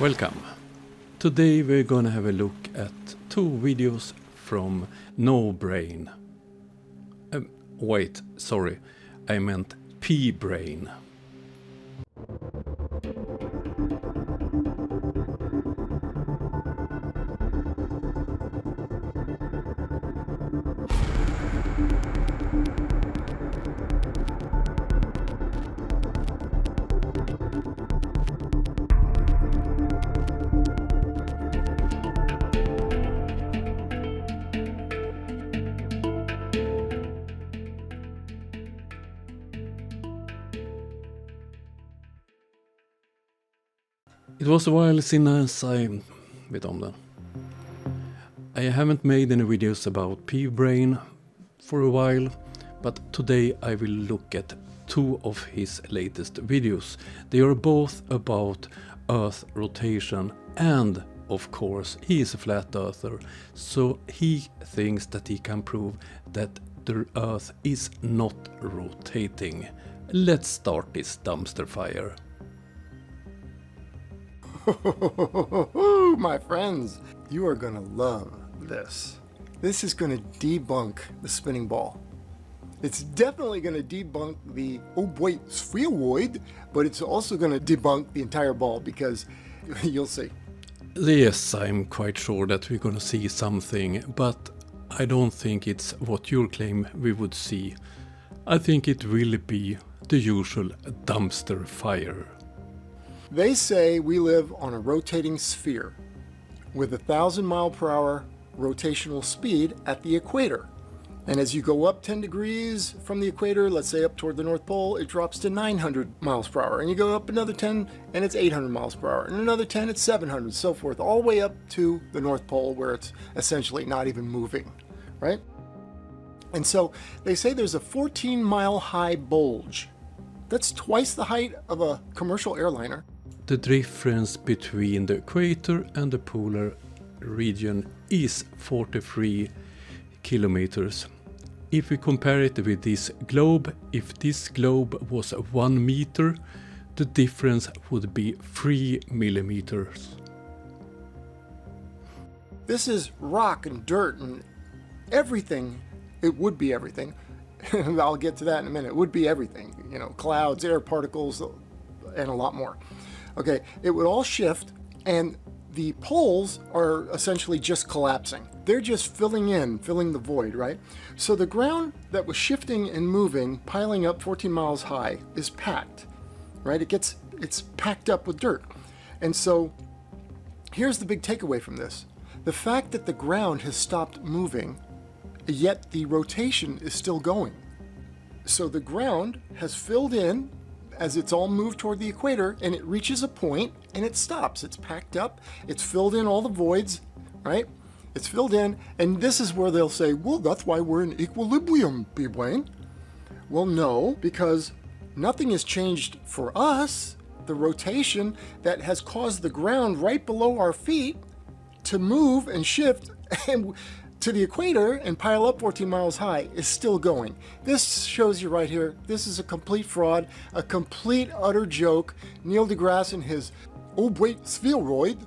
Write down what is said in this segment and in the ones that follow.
Welcome. Today we're gonna have a look at two videos from p-brane. Wait, sorry, I meant p-brane. It was a while since I haven't made any videos about p-brane for a while, but today I will look at two of his latest videos. They are both about Earth rotation, and of course he is a flat earther, so he thinks that he can prove that the Earth is not rotating. Let's start this dumpster fire. My friends, you are gonna love this. This is gonna debunk the spinning ball. It's definitely gonna debunk the spheroid, but it's also gonna debunk the entire ball because you'll see. Yes, I'm quite sure that we're gonna see something, but I don't think it's what you claim we would see. I think it will be the usual dumpster fire. They say we live on a rotating sphere with 1,000 mile per hour rotational speed at the equator. And as you go up 10 degrees from the equator, let's say up toward the North Pole, it drops to 900 miles per hour. And you go up another 10 and it's 800 miles per hour. And another 10, it's 700, so forth, all the way up to the North Pole where it's essentially not even moving, right? And so they say there's a 14-mile high bulge. That's twice the height of a commercial airliner. The difference between the equator and the polar region is 43 kilometers. If we compare it with this globe, if this globe was 1 meter, the difference would be 3 millimeters. This is rock and dirt and everything. It would be everything. I'll get to that in a minute. It would be everything. You know, clouds, air particles, and a lot more. Okay, it would all shift, and the poles are essentially just collapsing. They're just filling the void, right? So the ground that was shifting and moving, piling up 14 miles high, is packed, right? It's packed up with dirt. And so here's the big takeaway from this. The fact that the ground has stopped moving, yet the rotation is still going. So the ground has filled in as it's all moved toward the equator, and it reaches a point and it stops. It's packed up, it's filled in all the voids, right? It's filled in, and this is where they'll say, well, that's why we're in equilibrium, p-brane. Well, no, because nothing has changed for us. The rotation that has caused the ground right below our feet to move and shift and to the equator and pile up 14 miles high is still going. This shows you right here, this is a complete fraud, a complete utter joke. Neil deGrasse and his spheroid,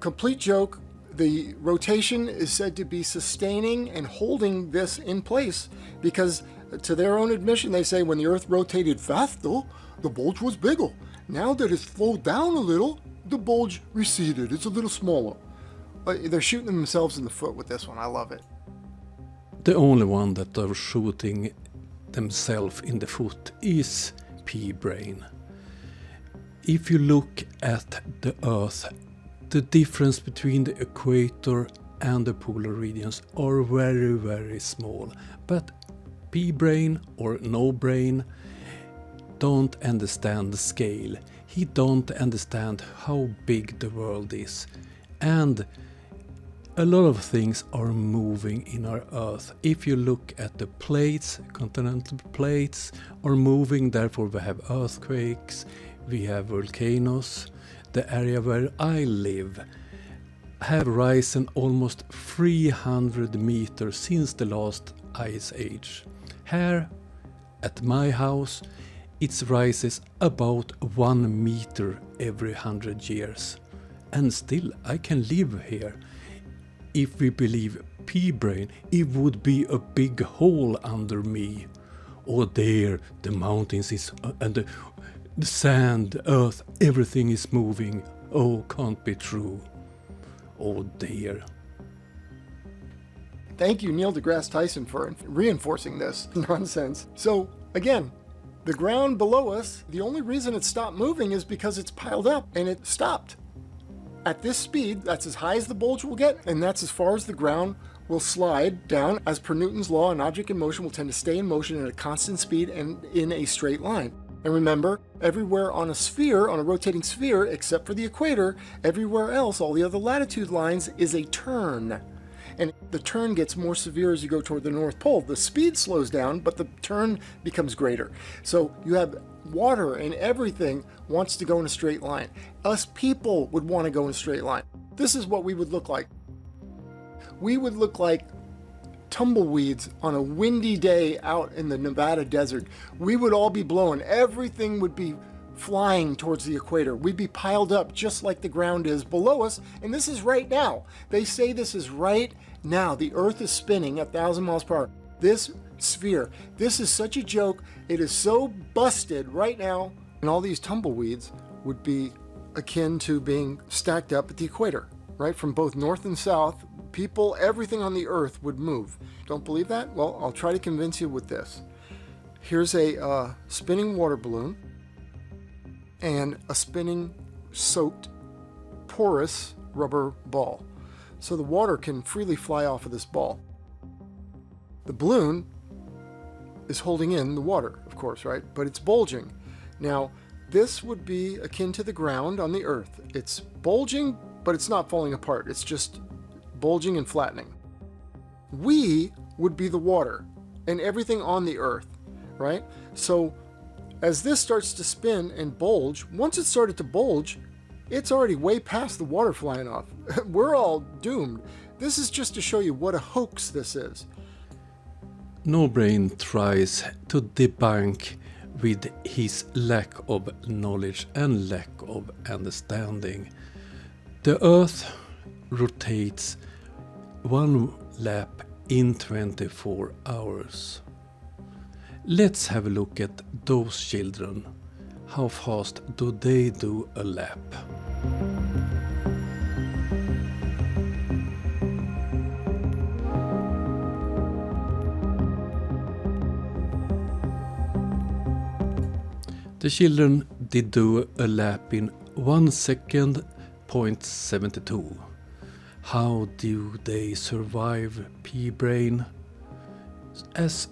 complete joke. The rotation is said to be sustaining and holding this in place because, to their own admission, they say when the Earth rotated faster, the bulge was bigger. Now that it's slowed down a little, the bulge receded. It's a little smaller. They're shooting themselves in the foot with this one. I love it. The only one that are shooting themselves in the foot is p-brane. If you look at the Earth, the difference between the equator and the polar regions are very, very small. But p-brane or no-brane don't understand the scale. He don't understand how big the world is. And a lot of things are moving in our Earth. If you look at the plates, continental plates are moving, therefore we have earthquakes, we have volcanoes. The area where I live have risen almost 300 meters since the last ice age. Here at my house it rises about 1 meter every 100 years. and still I can live here. If we believe p-brane, it would be a big hole under me. Oh there, the mountains is and the sand, the earth, everything is moving. Oh, can't be true. Oh dear. Thank you, Neil deGrasse Tyson, for reinforcing this nonsense. So, again, the ground below us, the only reason it stopped moving is because it's piled up and it stopped. At this speed, that's as high as the bulge will get, and that's as far as the ground will slide down. As per Newton's law, an object in motion will tend to stay in motion at a constant speed and in a straight line. And remember, everywhere on a sphere, on a rotating sphere, except for the equator, everywhere else, all the other latitude lines, is a turn. And the turn gets more severe as you go toward the North Pole. The speed slows down, but the turn becomes greater. So you have water and everything wants to go in a straight line. Us people would want to go in a straight line. This is what we would look like. We would look like tumbleweeds on a windy day out in the Nevada desert. We would all be blowing. Everything would be flying towards the equator. We'd be piled up just like the ground is below us, and this is right now. They say this is right now. The Earth is spinning 1,000 miles per hour. This sphere, this is such a joke. It is so busted right now, and all these tumbleweeds would be akin to being stacked up at the equator, right? From both north and south, people, everything on the Earth would move. Don't believe that? Well, I'll try to convince you with this. Here's a spinning water balloon and a spinning soaked porous rubber ball. So the water can freely fly off of this ball. The balloon is holding in the water, of course, right? But it's bulging. Now, this would be akin to the ground on the Earth. It's bulging, but it's not falling apart. It's just bulging and flattening. We would be the water and everything on the Earth, right? So as this starts to spin and bulge, once it started to bulge, it's already way past the water flying off. We're all doomed. This is just to show you what a hoax this is. No-brain tries to debunk with his lack of knowledge and lack of understanding. The Earth rotates one lap in 24 hours. Let's have a look at those children. How fast do they do a lap? The children did do a lap in 1 second, 0.72. How do they survive p-brane? As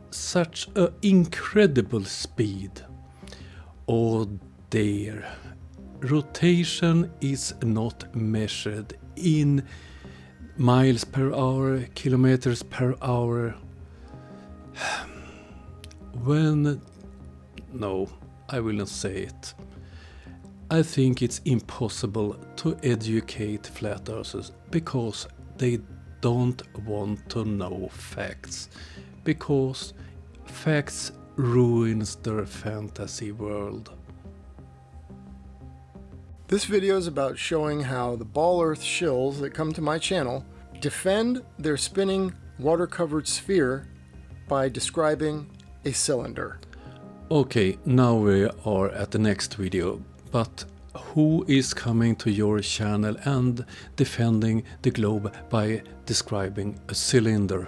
such an incredible speed. Oh dear, rotation is not measured in miles per hour, kilometers per hour. No, I will not say it. I think it's impossible to educate flat earthers because they don't want to know facts. Because facts ruins their fantasy world. This video is about showing how the ball earth shills that come to my channel defend their spinning water-covered sphere by describing a cylinder. Okay, now we are at the next video, but who is coming to your channel and defending the globe by describing a cylinder?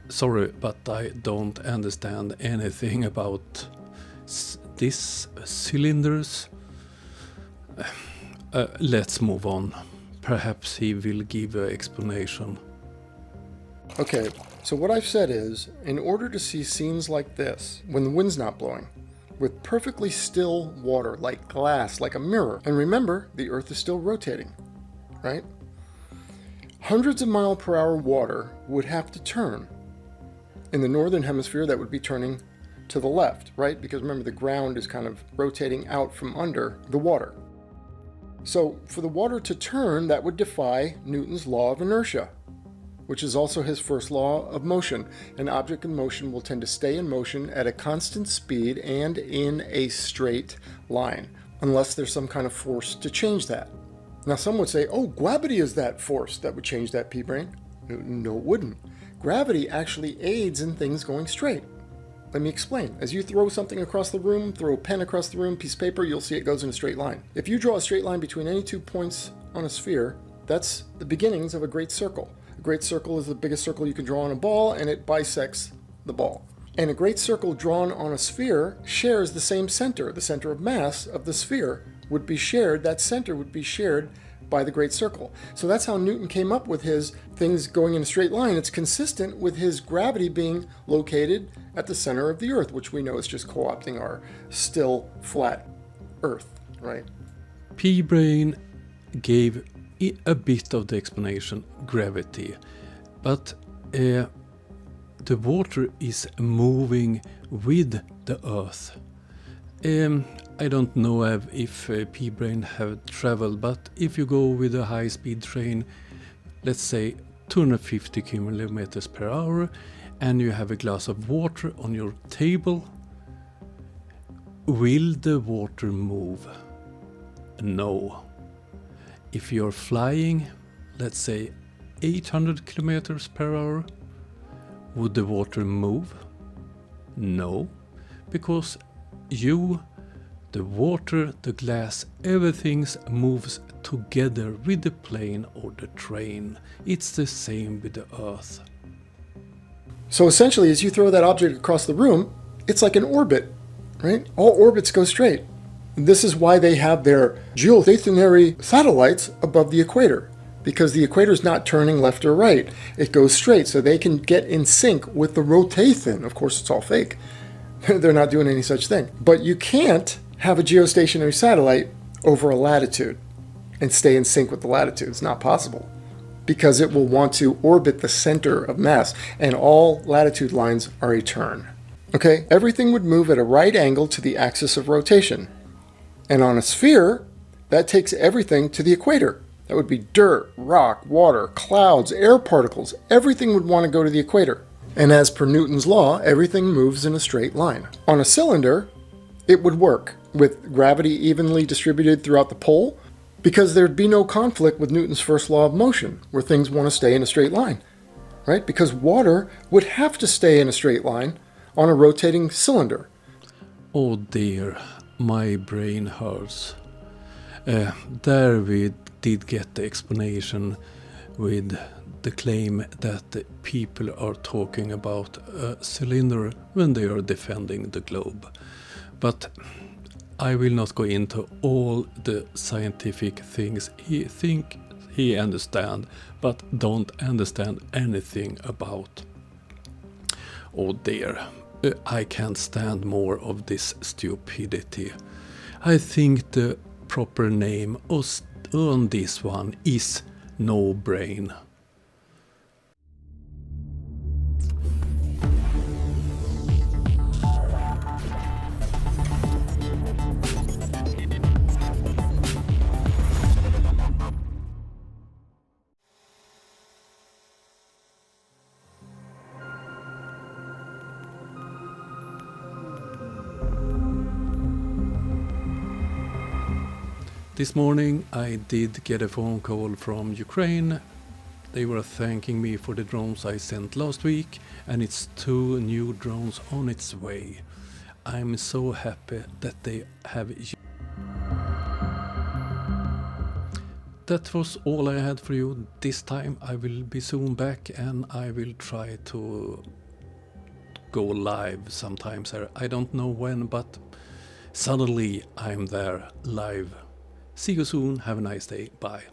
Sorry, but I don't understand anything about these cylinders. Let's move on. Perhaps he will give an explanation. Okay, so what I've said is, in order to see scenes like this, when the wind's not blowing, with perfectly still water, like glass, like a mirror, and remember, the Earth is still rotating, right? Hundreds of mile per hour water would have to turn. In the northern hemisphere, that would be turning to the left, right? Because remember, the ground is kind of rotating out from under the water. So for the water to turn, that would defy Newton's law of inertia, which is also his first law of motion. An object in motion will tend to stay in motion at a constant speed and in a straight line. unless there's some kind of force to change that. Now some would say, oh, gravity is that force that would change that p-brane. No, it wouldn't. Gravity actually aids in things going straight. Let me explain. As you throw something across the room, throw a pen across the room, piece of paper, you'll see it goes in a straight line. If you draw a straight line between any 2 points on a sphere, that's the beginnings of a great circle. A great circle is the biggest circle you can draw on a ball, and it bisects the ball. And a great circle drawn on a sphere shares the same center. The center of mass of the sphere would be shared, that center would be shared by the great circle. So that's how Newton came up with his things going in a straight line. It's consistent with his gravity being located at the center of the Earth, which we know is just co-opting our still flat Earth, right? P-brane gave a bit of the explanation, gravity, but the water is moving with the Earth. I don't know if p-brane have traveled, but if you go with a high-speed train, let's say 250 kilometers per hour, and you have a glass of water on your table, will the water move? No. If you're flying, let's say 800 kilometers per hour, would the water move? No, because the water, the glass, everything moves together with the plane or the train. It's the same with the Earth. So essentially, as you throw that object across the room, it's like an orbit, right? All orbits go straight. This is why they have their geostationary satellites above the equator, because the equator is not turning left or right. It goes straight, so they can get in sync with the rotation. Of course, it's all fake. They're not doing any such thing. But you can't have a geostationary satellite over a latitude and stay in sync with the latitude. It's not possible, because it will want to orbit the center of mass, and all latitude lines are a turn. Okay, everything would move at a right angle to the axis of rotation. And on a sphere, that takes everything to the equator. That would be dirt, rock, water, clouds, air particles. Everything would want to go to the equator. And as per Newton's law, everything moves in a straight line. On a cylinder, it would work with gravity evenly distributed throughout the pole, because there'd be no conflict with Newton's first law of motion, where things want to stay in a straight line, right? Because water would have to stay in a straight line on a rotating cylinder. Oh dear, my brain hurts. There we did get the explanation with the claim that the people are talking about a cylinder when they are defending the globe. But I will not go into all the scientific things he understand, but don't understand anything about. Oh dear, I can't stand more of this stupidity. I think the proper name on this one is no brain. This morning I did get a phone call from Ukraine. They were thanking me for the drones I sent last week, and it's 2 new drones on its way. I'm so happy that they have. That was all I had for you this time. I will be soon back, and I will try to go live sometimes. I don't know when, but suddenly I'm there live. See you soon. Have a nice day. Bye.